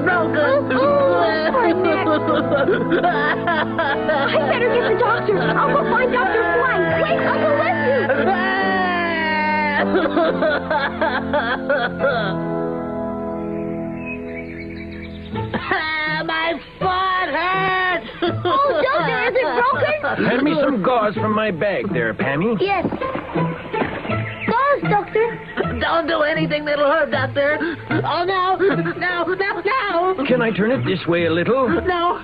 broken. My neck. I better get the doctor. I'll go find Dr. Flight. Wait, I'll go with you. My foot hurts. Oh, Doctor, is it broken? Hand me some gauze from my bag there, Pamie. Yes. Gauze, Doctor. Don't do anything that'll hurt, Doctor. Oh, no. Can I turn it this way a little? No.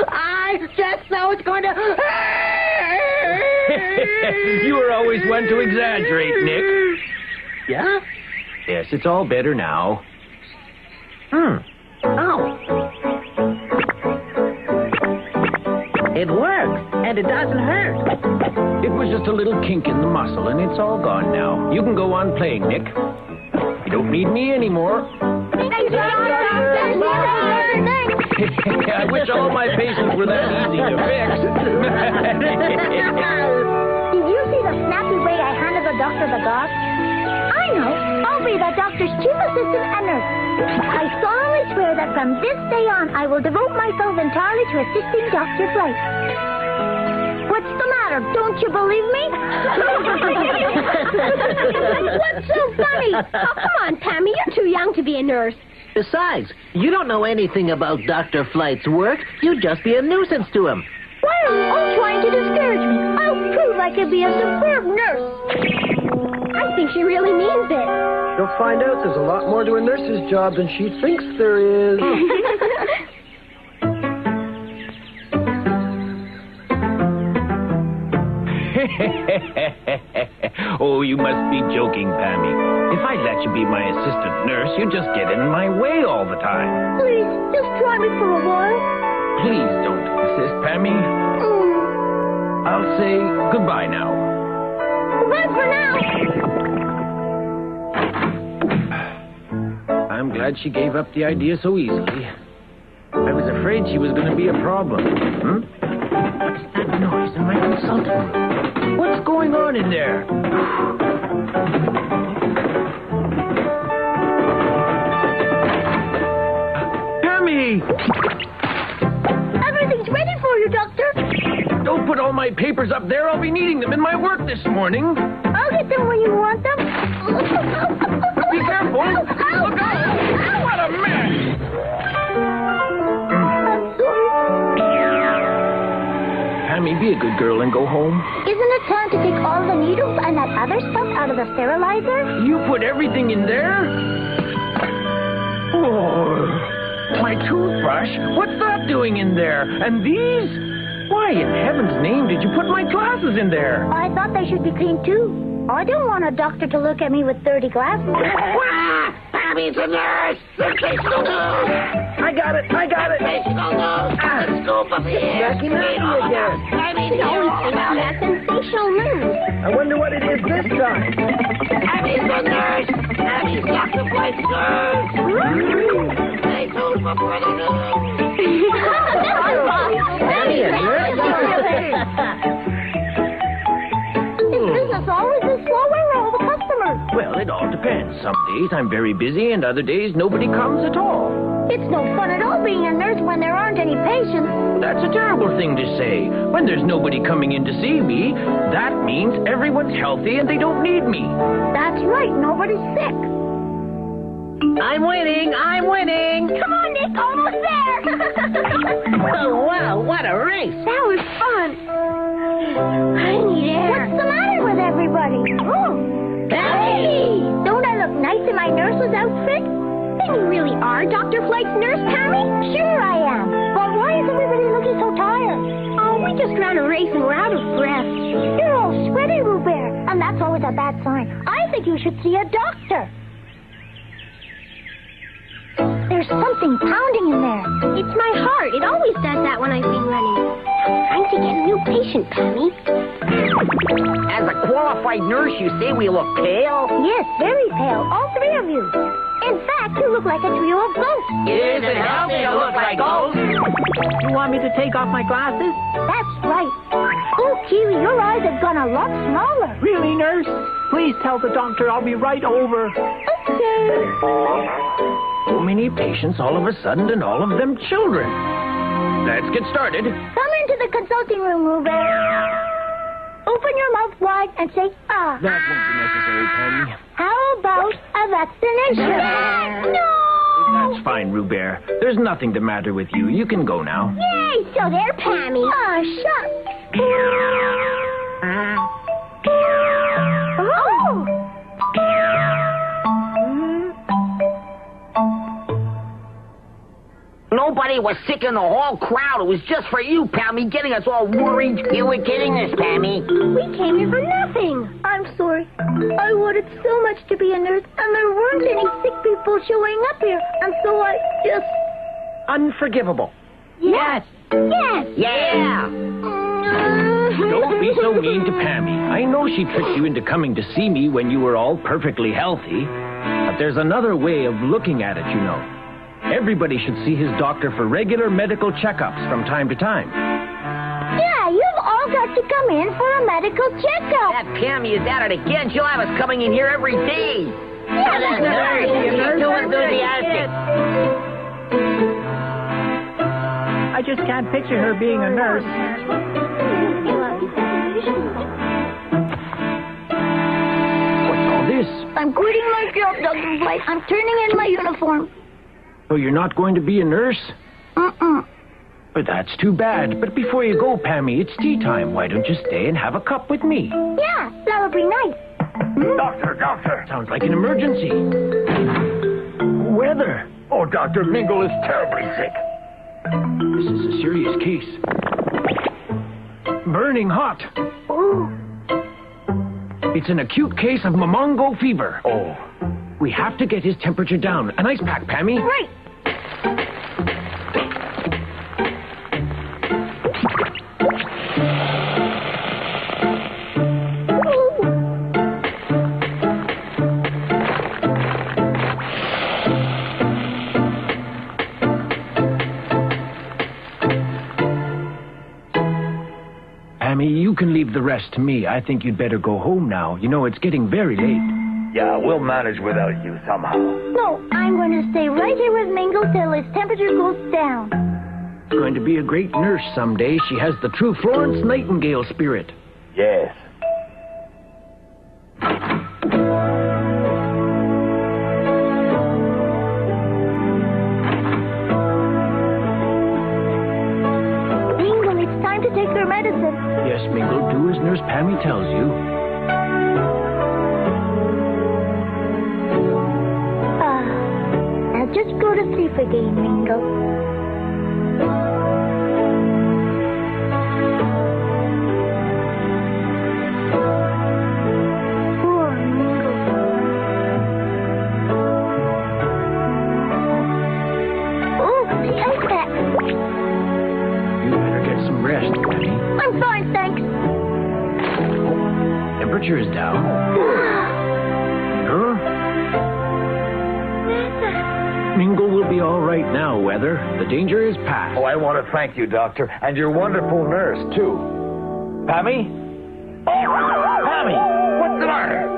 I just know it's going to hurt. You were always one to exaggerate, Nick. Yeah? Yes, it's all better now. Oh. It works, and it doesn't hurt. It was just a little kink in the muscle, and it's all gone now. You can go on playing, Nick. You don't need me anymore. Thank you, Doctor. I wish all my patients were that easy to fix. Did you see the snappy way I handed the doctor the gauze? I know. I'll be the doctor's chief assistant and nurse. I solemnly swear that from this day on, I will devote myself entirely to assisting Dr. Flight. What's the matter? Don't you believe me? What's so funny? Oh, come on, Pamie. You're too young to be a nurse. Besides, you don't know anything about Dr. Flight's work. You'd just be a nuisance to him. Why are you all trying to discourage me? I'll prove I can be a superb nurse. I think she really means it. You'll find out there's a lot more to a nurse's job than she thinks there is. Oh, you must be joking, Pamie. If I let you be my assistant nurse, you'd just get in my way all the time. Please, just try me for a while. Please don't insist, Pamie. I'll say goodbye now. Goodbye for now. I'm glad she gave up the idea so easily. I was afraid she was going to be a problem. What's that noise in my consulting room? What's going on in there? Pamie! Everything's ready for you, Doctor. Don't put all my papers up there. I'll be needing them in my work this morning. I'll get them when you want them. Be careful. Look out. What a mess. I'm sorry. Pamie, be a good girl and go home. Isn't it time to take all the needles and that other stuff out of the sterilizer? You put everything in there? Oh, my toothbrush? What's that doing in there? And these? Why in heaven's name did you put my glasses in there? I thought they should be clean, too. I don't want a doctor to look at me with dirty glasses. Pamie's a nurse. Sensational news. I got it. Sensational news. The scoop of the year. Back in Pamie again. Pamie's all about That's sensational news. I wonder what it is this time. Pamie's a nurse. Pamie's Dr. Flight's nurse. Stay tuned for further news. Is business always this slow? Where are all the customers? Well, it all depends. Some days I'm very busy, and other days nobody comes at all. It's no fun at all being a nurse when there aren't any patients. That's a terrible thing to say. When there's nobody coming in to see me, that means everyone's healthy and they don't need me. That's right, nobody's sick. I'm winning. Come on, Nick, almost there. Oh, wow, what a race. That was fun. I need air. What's the matter with everybody? Oh, Pamie! Don't I look nice in my nurse's outfit? Then you really are Dr. Flight's nurse, Pamie? Sure I am. But why is everybody looking so tired? Oh, we just ran a race and we're out of breath. You're all sweaty, Robert, and that's always a bad sign. I think you should see a doctor. There's something pounding in there. It's my heart. It always does that when I've been running. I'm trying to get a new patient, Pamie. As a qualified nurse, you say we look pale? Yes, very pale. All three of you. In fact, you look like a trio of ghosts. Is it healthy to look like ghosts? You want me to take off my glasses? That's right. Oh, Keely, your eyes have gone a lot smaller. Really, nurse? Please tell the doctor I'll be right over. Okay. So many patients all of a sudden and all of them children. Let's get started. Come into the consulting room, Ruben. Open your mouth wide and say, ah. That won't be necessary, Pamie. How about a vaccination? No! That's fine, Rubert. There's nothing the matter with you. You can go now. Yay! So there, Pamie. Oh, shucks. Oh! Nobody was sick in the whole crowd. It was just for you, Pamie, getting us all worried. You were kidding us, Pamie. We came here for nothing. I'm sorry. I wanted so much to be a nurse, and there weren't any sick people showing up here, and so I just... Unforgivable. Yes. Yes. Yeah. Don't be so mean to Pamie. I know she tricked you into coming to see me when you were all perfectly healthy. But there's another way of looking at it, you know. Everybody should see his doctor for regular medical checkups from time to time. Yeah, you've all got to come in for a medical checkup. That Pamie is at it again. She'll have us coming in here every day. Yeah, That's nurse. You're too enthusiastic. I just can't picture her being a nurse. What's all this? I'm quitting my job, Dr. White. I'm turning in my uniform. So you're not going to be a nurse? Mm-mm. But that's too bad. But before you go, Pamie, it's tea time. Why don't you stay and have a cup with me? Yeah, that would be nice. Doctor. Sounds like an emergency. Weather. Oh, Dr. Mingle is terribly sick. This is a serious case. Burning hot. Ooh. It's an acute case of Momongo fever. Oh. We have to get his temperature down. An ice pack, Pamie. Right. Pamie, you can leave the rest to me. I think you'd better go home now. You know, it's getting very late. Yeah, we'll manage without you somehow. No, I'm going to stay right here with Mingle till his temperature goes down. She's going to be a great nurse someday. She has the true Florence Nightingale spirit. Yes. Mingle, it's time to take your medicine. Yes, Mingle, do as Nurse Pamie tells you. Now just go to sleep again, Mingle. Poor Mingle. Oh, the ice pack. You better get some rest, Pamie. I'm fine, thanks. Temperature is down. Huh? Mingle will be all right now, Weather. The danger is past. Oh, I want to thank you, Doctor, and your wonderful nurse, too. Pamie? Pamie, what's the matter?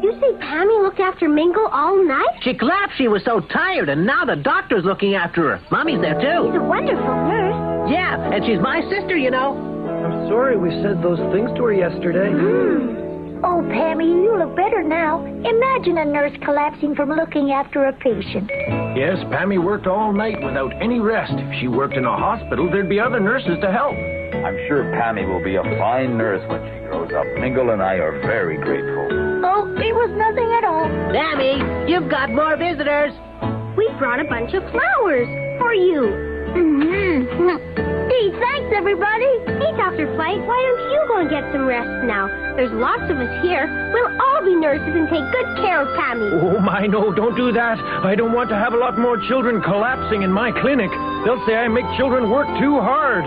You see Pamie look after Mingle all night? She collapsed. She was so tired, and now the doctor's looking after her. Mommy's there, She's too. a wonderful nurse. Yeah, and she's my sister, you know. I'm sorry we said those things to her yesterday. Oh, Pamie, you look better now. Imagine a nurse collapsing from looking after a patient. Yes, Pamie worked all night without any rest. If she worked in a hospital, there'd be other nurses to help. I'm sure Pamie will be a fine nurse when she grows up. Mingle and I are very grateful. Oh, it was nothing at all. Pamie, you've got more visitors. We brought a bunch of flowers for you. Gee, thanks, everybody. Hey, Dr. White, why don't you go and get some rest now? There's lots of us here. We'll all be nurses and take good care of Pamie. Oh, my, no, don't do that. I don't want to have a lot more children collapsing in my clinic. They'll say I make children work too hard.